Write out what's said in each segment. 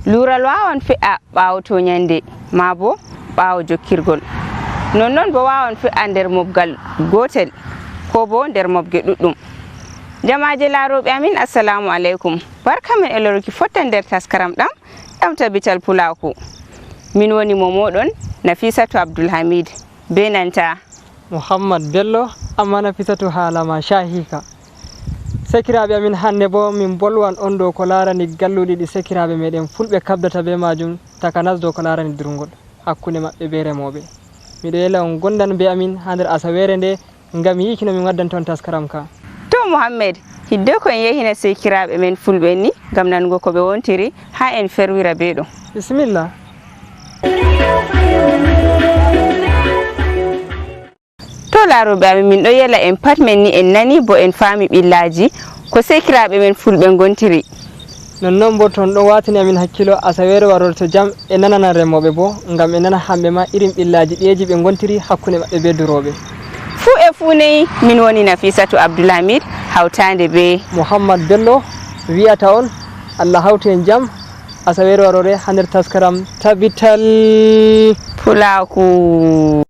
lural wawan fe'a ɓawo to nyande ma bo ɓawo jokkirgol nonnon bo wawan fe'a nder mobgal gotel ko bo nder mobge ɗuɗɗum. Jamaje laroɓe amin, assalamu alaikum, barkamen e loruki fotta nder taskaram ɗam tabital pulaku. Min woni mo moɗon Nafisatu Abdulhamid be nanta Muhammad Bello, amma Nafisatu haalama shahika. Sekiraɓe amin, hande bo min bolwan on dow ko larani galluɗi ɗi sekiraɓe meɗen fulɓe kabdata be majum takanas dow ko larani durngol hakkunde maɓɓe be remobe. Miɗo yela on gondan be amin ha nder asawere nde ngam yiki no min waddanta on taskaram ka. To Muhammad, hidde ko en yehina sekiraɓe men fulɓe ni ngam nanugo ko ɓe wontiri ha en ferwira be ɗo. Bismillah. To laroɓe amin, min ɗo yela en pat men ni en nani bo en faami ɓillaji ko sekiraɓe men fulɓe gontiri. Nonnon bo ton ɗo watini amin hakkilo asawere warore to jam e nanana remoɓe bo ngam e nana hamɓe ma irin ɓillaji ɗiyeji ɓe gontiri hakkunde maɓɓe be durobe. Fu e fu neyi min woni Nafisatu Abdulhamid hawtande be Muhammad Bello wiyata on Allah hawti en jam asawere warore ha nder taskaram tabital pulaku.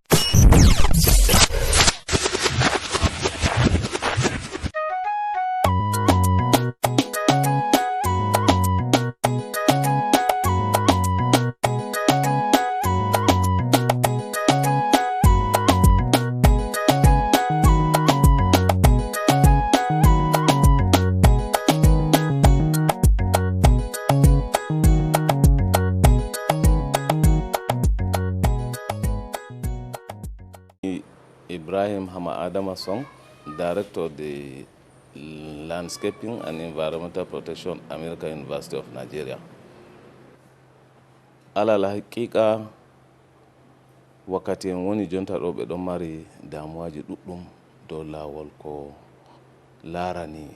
Ibrahim Hama Adama Song, Director of the Landscaping and Environmental Protection, American University of Nigeria. Ala la hakika wakati woni jonta ɗo ɓe ɗon mari damuwaji ɗuɗɗum dow lawol ko larani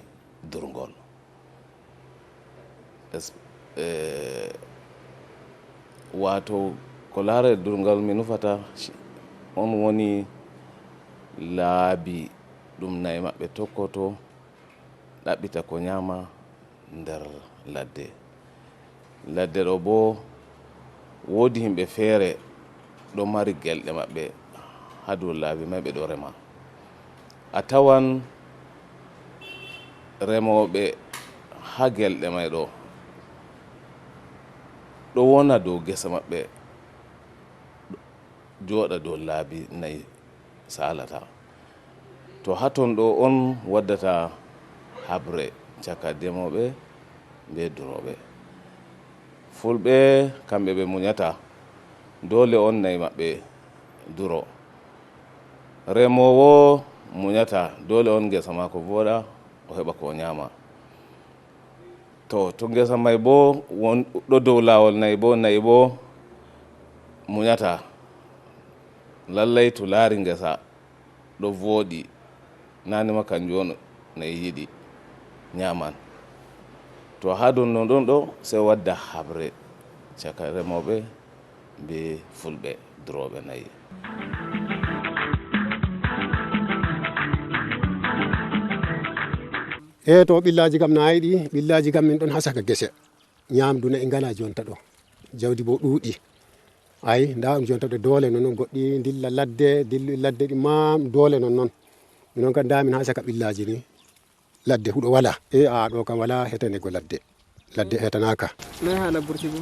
durngol. Wato ko larani durngol mi nufata on woni laabi ɗum nayi maɓɓe tokkoto ɗaɓɓita ko ñama nder ladde. Ladde ɗo bo woodi himɓe feere ɗo mari gelɗe maɓɓe ha dow laabi may ɓe ɗo rema. A tawan remoɓe ha gelɗe may ɗo wona dow gesa maɓɓe jooɗa dow laabi nayi salata. To haton ɗo on waddata habre caka demoɓe be duroɓe. Fulɓe kamɓe ɓe muñata, dole on nayi maɓɓe duro. Remowo muñata, dole on gesa mako voɗa o heɓa ko ñama. To gesa may bo ɗo dow lawol nayi bo muñata, lallay to laari ngesa ɗo vooɗi nanima kanjum on nayi yiɗi ñaman. To ha dow non ɗo sey wadda habre caka remoɓe be fulɓe duroɓe nayi. To ɓillaji kam nayi ɗi, ɓillaji kam min ɗon ha saka gese ñamdu na e ngala jonta ɗo, jawdi bo ɗuuɗi. Ay nda jonta ɗo dole non goɗɗi dilla ladde ɗi ma dole non minon kam damin ha saka ɓillaji ni ladde huɗo wala a ɗo kam wala hetane go ladde hetanaka. Noy haala burti bo?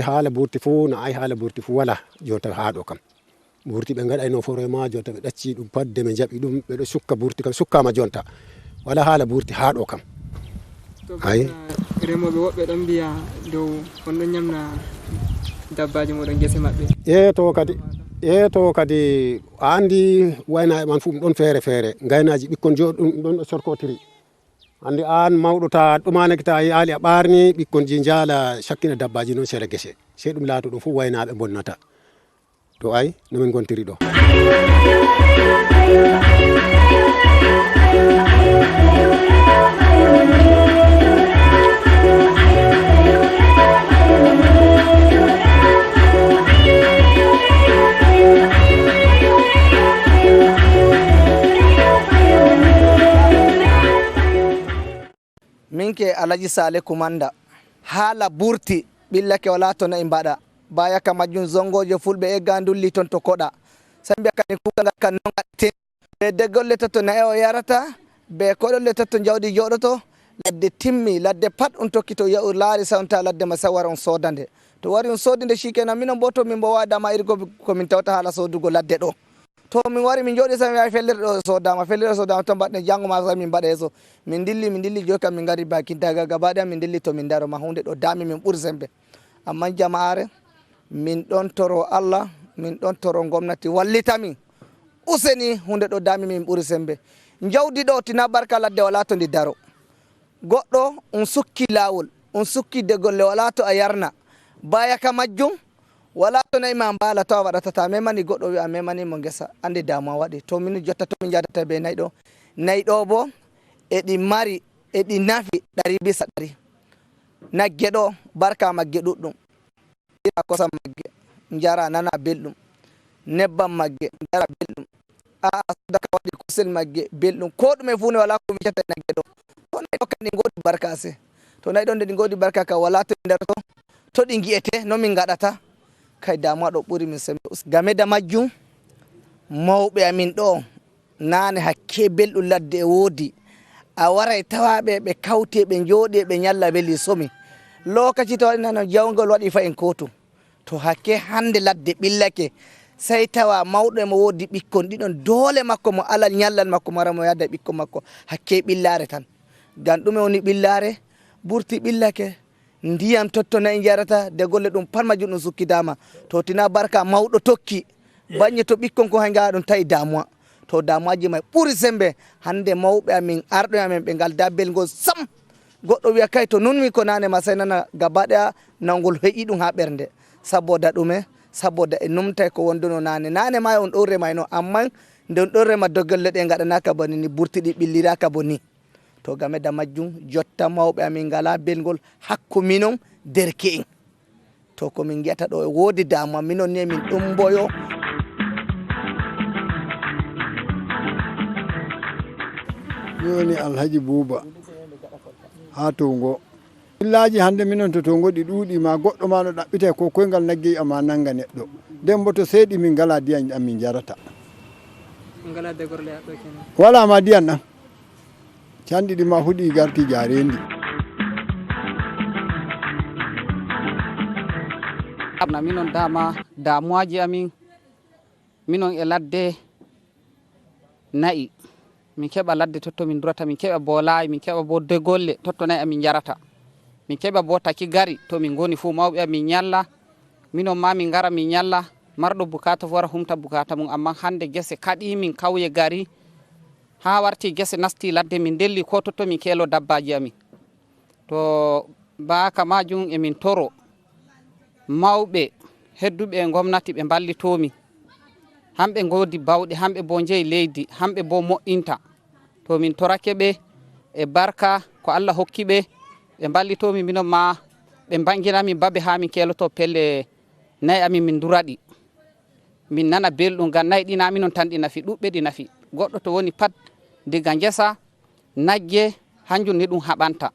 Haala burti fu na ay haala burti fu wala jonta ha ɗo kam. Burti ɓe gaɗayno forema jonta ɓe ɗacci ɗum padde ɓe jaɓi ɗum ɓeɗo sukka burti kam sukkama jonta wala haala burti ha ɗo kam. Ay remoɓe woɓɓe ɗon mbiya dow on ɗon ñamna dabbaji moɗon gese maɓɓe. To kadi andi waynaɓe man fu ɗon feere gaynaji ɓikkon joɗɗum ɗon ɗo sorkotiri. Andi an mawɗo ta ɗumanake ta yaali a ɓarni ɓikkon ji jaala sakkina dabbaji noon sere gese sey ɗum laato ɗum fu waynaɓe bonnata. To ay no min gontiri ɗo. Minke Alaji Sale Kumanda haala burti ɓillake wala to nayi mbaɗa baya ka majjum zongoje fulɓe egga dulli toon to koɗa sambiya kani kugal kan non gaɗete ɓe degolle to nayi o yarata be koɗolle to jawdi joɗoto ladde timmi ladde pat on tokki to yahu laari sawnta ladde ma sa wara on sodande to wari on sodinde shikenan minon bo to min bo wadama iri komin tawta haala sodugo ladde ɗo to min wari min jooɗi sa mi yahi fellere ɗo sodama to mbaɗne janggo ma sa min mbaɗa yeeso min dilli joyi kam min gari bakintaga gaba ɗaya min dilli to min daro ma hunde ɗo dami min ɓuuri sembe amma jama'are min ɗon toro Allah min ɗon toro gomnati wallitamin useni hunde ɗo dami min ɓuuri sembe jawdi ɗo tina barka ladde wala to ndi daro goɗɗo on sukki lawol on sukki de golle wala to a yarna baya ka majjum wala to nayi ma mbala to a waɗatata memani goɗɗo wi a memanimo guesa andi damuwa waɗi to min jotta to min jadata be nayi ɗo bo eɗi mari eɗi nafi 100 nagge ɗo barka magge ɗuɗɗum ira kosam magge jara nana belɗum nebbam magge jara belɗum sadaka waɗi kusel magge belɗum ko ɗume fu ne wala ko wicata nagge ɗo to nayi ɗo kadi godi barka se to nayi ɗo nde ɗi godi barka ka wala to nder to ɗi gi'ete no min gaɗata kay damuwa ɗo ɓuuri min sembe game da majjum mawɓe amin ɗo nane hakke belɗum ladde e woodi a waray tawaɓe ɓe kawte ɓe jooɗi ɓe ñalla weli somi lokaci to waɗi nano jawgol waɗi fa en kotu to hakke hande ladde ɓillake sey tawa mawɗo emo woodi ɓikkon ɗiɗon doole makko mo alal ñallal makko mara mo yadda ɓikkon makko hakke ɓillare tan gam ɗume woni ɓillare ɓurti ɓillake ndiyam tottona e jarata de golle ɗum pat majjum ɗum sukkidama to tina barka mawɗo tokki bañe to ɓikkon ko hay ngawa ɗum tawi damuwa to damuwaji may ɓuuri sembe hande mawɓe amin arɗo amen ɓe ngalda belgol sam goɗɗo wiya kay to nunmi ko nane ma sey nana gaba ɗaya nawgol heƴi ɗum ha ɓernde saboda ɗume saboda e numtay ko wonduno nane ma on ɗon remayno amma nde on ɗon rema dogolle ɗe gaɗanaka boni ni burtiɗi ɓilliraka boni to game da majjum jotta mawɓe amin ngala belgol hakku minon derke'en to komin guiyata ɗo e woodi damuwa minon ni min ɗum boyo mi woni Alhaji Buuba ha Tongo billaji hande minon to Tongo ɗi ɗuuɗi ma goɗɗo ma no ɗaɓɓite ko koyngal nagge ama nanga neɗɗo nden bo to seeɗi min ngala ndiyam ɗam min jarata wala ma ndiyam ɗam canɗi ɗi ma fuɗi garti jarendi na minon dama damuwaji amin minon e ladde nayi min keɓa ladde totto min durata min keɓa bo laayi min keɓa bo degolle totto nayi amin jarata min keɓa bo taki gari to min goni fuu mawɓe amin ñalla minon ma min gara min ñalla marɗo bukata fo wara humta bukata mum amma hande guese kaɗi min kawye gari ha warti guese nasti ladde min delli ko totto min keelo dabbaji amin to baka majum emin toro mawɓe hedduɓe e gomnati ɓe ballitomin hamɓe godi bawɗe hamɓe bo jeeyi leydi hamɓe bo moƴƴinta to min torake ɓe e barka ko Allah hokki ɓe ɓe ballitomin minon ma ɓe banginamin babe ha min keeloto pelle nayi amin min duraɗi min nana belɗum gam nayi ɗina minon tan ɗi nafi ɗuɓɓe ɗi nafi goɗɗo to woni pat diga guesa nagge hanjum ni ɗum haɓanta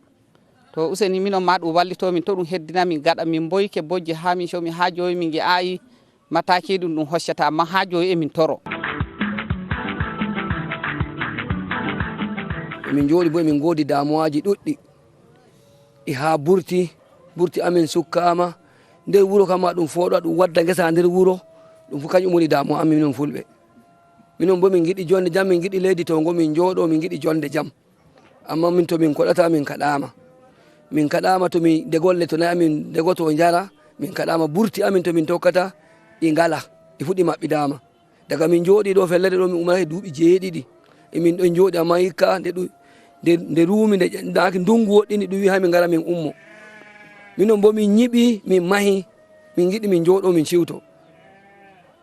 to useni minon ma ɗum wallitomin to ɗum heddinamin gaɗa min boyke bojji ha min comi ha joyi min gui'ayi mataki ɗum hoccata amma ha joyi emin toro min jooɗi bo emin godi damuwaji ɗuɗɗi e ha burti amin sukkama nder wuuro kama ɗum fooɗa ɗum wadda guesa nder wuuro ɗum fof kañum woni damuwa amin minon fulɓe minon bo min giɗi jonde jam min giɗi leydi Tongo min jooɗo min giɗi jonde jam amma min to min koɗata min kaɗama to min degolle to nayi amin degoto jara min kaɗama burti amin to min tokkata ɗi ngala ɗi fuɗi maɓɓidama daga min jooɗi ɗo fellere ɗo min umrata duuɓi 7 emin ɗon jooɗi amma hikka nde ruumi nde daki ndungu woɗɗini ɗum wi ha min ngara min ummo minon bo min ñiɓi min mahi min giɗi min jooɗo min ciwto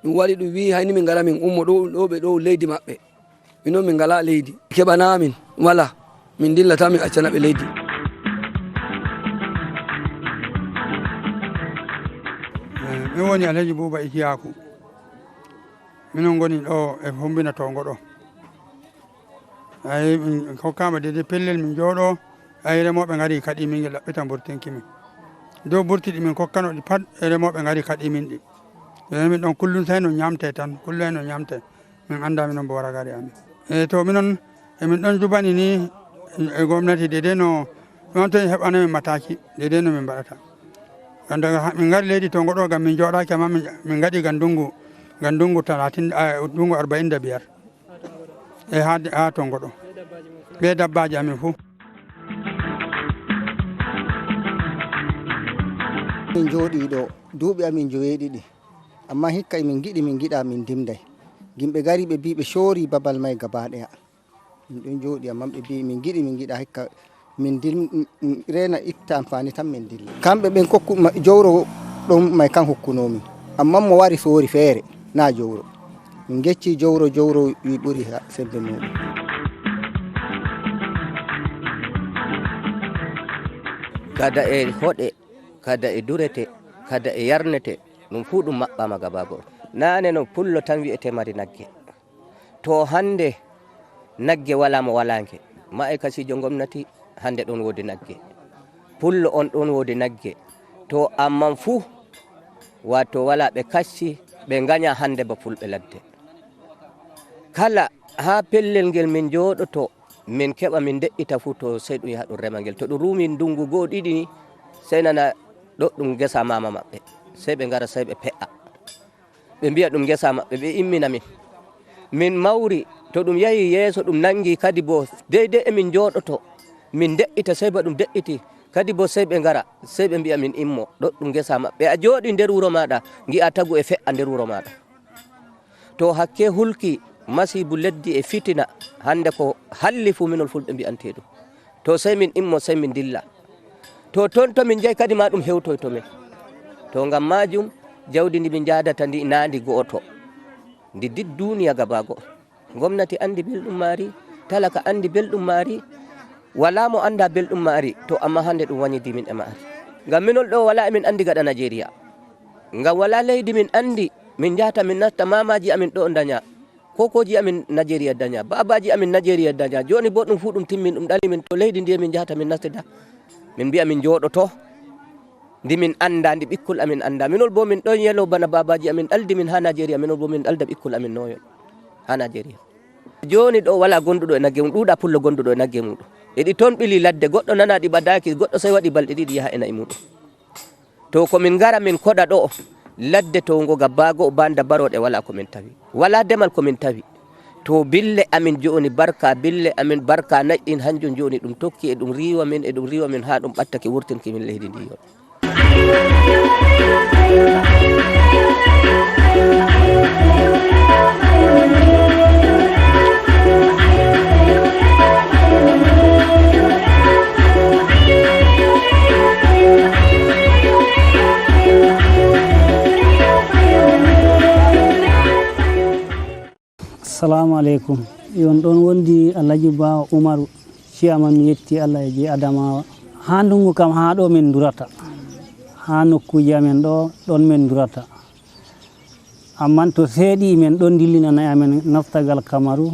ɗum waɗi ɗum wi hayni min ngara min ummo ɗo ɓe ɗo leydi maɓɓe minon min ngala leydi keɓanamin wala min dillata min accana ɓe leydi min woni Alhaji Buuba Ikiyaku minon goni ɗo e Fombina Tongo ɗo ayi min hokkama dede pellel min jooɗo ayi remoɓe gari kadi min laɓɓita burtinki min dow burti ɗi min kokkanoɗi pat e remoɓe ngari kaɗi min ɗi min ɗon kullum tawi no ñamte tan kullum no ñamte min anda minon bo wara gari amin e to minon emin ɗon jubani ni e gomnati dede no ɗon to heɓana min mataki dede no min mbaɗata daga min ngari leydi to ngoɗo gam min joɗaki amma min gaɗi gandungu 45 e ha to ngoɗo ɓe dabbaji amin fuu min jooɗi ɗo duuɓi amin 9 amma hikka min giɗa min dimday yimɓe gari ɓe mbi ɓe coori babal may gaba ɗaya min ɗon jooɗi amma ɓe mbi min giɗa hikka min rena itta amfani tan min dilla kamɓe ɓen kokku jowro ɗon may kan hokkunomin amma mo wari soori feere na jowro min gecci jowro wi ɓuri sembe muɗum kada e hoɗe kada e durete kada e yarnete ɗum fuu ɗum maɓɓama gaba goto nane no pullo tan wiyete mari nagge to hande nagge wala mo walanke ma'aikasijo gomnati hande ɗon wodi nagge pullo on ɗon wodi nagge to amman fuu wato wala ɓe kassi ɓe gaña hande ba fulɓe ladde kala ha pellel ngel min joɗoto min keɓa min de'ita fuu to sey ɗum yaha ɗum rema ngel to ɗum rumi ndungu goo ɗiɗi ni sey nana ɗo ɗum gesa mama maɓɓe sey ɓe ngara sey ɓe pe'a ɓe mbiya ɗum gesa maɓɓe ɓe immina min mawri to ɗum yahi yeeso ɗum nangi kadi bo deydey emin joɗoto min de'ita sey ba ɗum de'iti kadi bo sey ɓe ngara sey ɓe mbiya min immo ɗo ɗum gesa maɓɓe a jooɗi nder wuro maɗa gi'a tagu e fe'a nder wuro maɗa to hakke hulki masibu leddi e fitina hande ko halli fu minol fulɓe mbi'anteɗum to sey min immo sey min dilla to toon to min jeeyi kadi ma ɗum hewtoy to min to ngam majum jawdi ndi min jadata ndi nandi go'oto ndi did duniya gabago gomnati andi belɗum maari talaka andi belɗum maari wala mo anda belɗum maari to amma hande ɗum wañidi min e maari ngam minol ɗo wala emin andi gaɗa Nigeria ngam wala leydi min andi min jahata min nasta mamaji amin ɗo daña kokoji amin Nigeria daña babaji amin Nigeria daña joni bo ɗum fu ɗum timmin ɗum ɗali min to leydi ndi min jahata min nastida min mbiya min jooɗoto ndi min anda ndi ɓikkol amin anda minol bo min ɗon yelo bana babaji amin ɗaldi min ha Nigeria minol bo min ɗalda ɓikkol amin noyon ha Nigeria joni ɗo wala gonduɗo e nagge mum ɗuuɗa pullo gonduɗo e nagge muɗum eɗi toon ɓili ladde goɗɗo nana ɗi ɓadaki goɗɗo sey waɗi balɗe ɗiɗi yaha e nayi muɗum to komin gara min koɗa ɗo ladde to ngo gabbago banda baroɗe wala komin tawi wala demal komin tawi to bille amin joni barka bille amin barka naƴƴin hanjum joni ɗum tokki e ɗum riwa min ha ɗum ɓattake wurtinki min leydi ndi yon assalamu aleykum yon ɗon wondi Alhaji Ba Umaru ciyama mi yetti Allah e je Adamawa ha ndungu kam ha ɗo min durata ha nokkuji amen ɗon min durata amman to seeɗi men ɗon dillinana amen naftagal Kamaru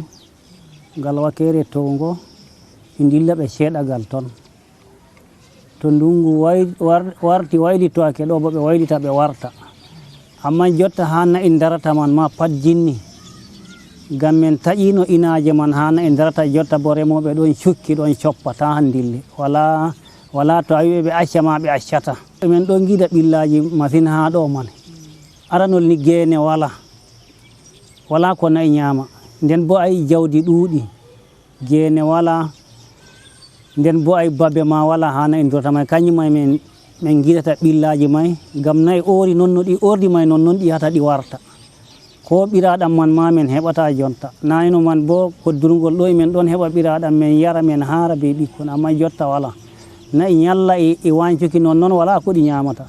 ngal wakere Tongo mi dilla ɓe seeɗagal ton to ndungu warti waylitoake ɗo bo ɓe waylita ɓe warta amma jotta ha na'i darata man ma pat jinni ngam men taƴino inaje man ha na'i darata jotta bo remoɓe ɗon cukki ɗon coppa ta han dilli wala to a wiɓe ɓe acca ma ɓe accata min ɗon giida ɓillaji masine ha ɗo man aranol ni geene wala ko nayi ñaama nden bo ayi jawdi ɗuuɗi geene wala nden bo ay babe ma wala ha nayi durata may kañum ay min giidata ɓillaji may ngam nayi oori nonno ɗi ordi may nonnoon ɗi yahata ɗi warta ko ɓiraɗam man ma min heɓata jonta nayno man bo ko durgol ɗo min ɗon heɓa ɓiraɗam min yara min haara be ɓikkon amma jotta wala nayi ñalla e wancuki nonnoon wala ko ɗi ñamata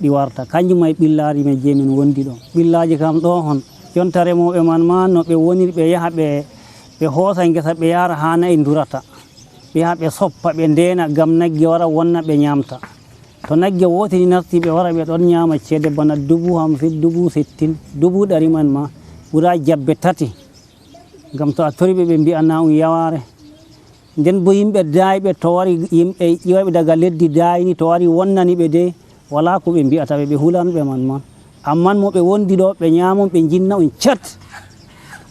ɗi warta kanjum ay ɓillaji men je min wondi ɗon ɓillaji kam ɗo hon jonta remoɓe man ma no ɓe woniri ɓe yaha ɓe hoosa gesa ɓe yara ha nayi durata ɓe yaha ɓe soppa ɓe ndena gam nagge wara wonna ɓe ñamta to nagge wotini narti ɓe wara ɓe ɗon ñama ceede bana 50, 60, 100 man ma ɓura jabbe 3 gam to a toriɓe ɓe mbiyana yaware nden bo yimɓe daayɓe to wari yimɓe ƴiwayɓe daga leddi daayni to wari wonnaniɓe de wala ko ɓe mbiyata ɓe hulanɓe man amman mo ɓe wondi ɗo ɓe ñamon ɓe jinna on cat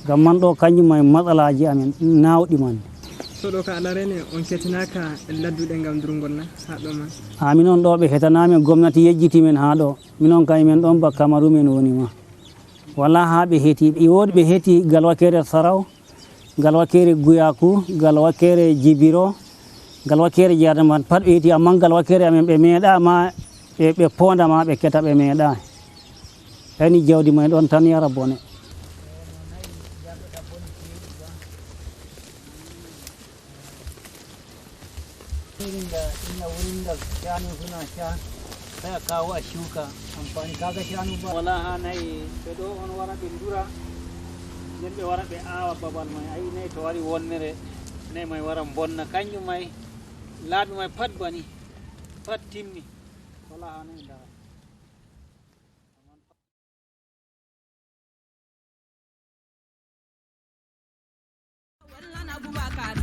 gam man ɗo kanjum ma matsalaji amen nawɗi man. so ɗo ka alarene on ketinaka ladduɗe gam durgol na ha ɗo man? ha minon ɗo ɓe hetanamen gomnati yejjitimen ha ɗo minon kay men ɗon ba Kamaru men woni ma wala ha ɓe heeti ɓe woodi ɓe heeti galwakere Saraw, galwakere Guyaku, galwakere Jibiro, galwakere Jardaman pat ɓe heeti amma galwakere amen ɓe meeɗa ma ɓe ponda ma ɓe keta ɓe meeɗa ani jawdi may ɗon tan yara bone. sai a kawo a shuka amfani kaga shanu ba wala ha nayi ɓe ɗo on wara ɓe ndura nden ɓe wara ɓe awa babal may ayi nayi to wari wonnere nayi may wara bonna kanjum may laaɓi may pat bani pat timmi wala ha nayi dara. Abubakar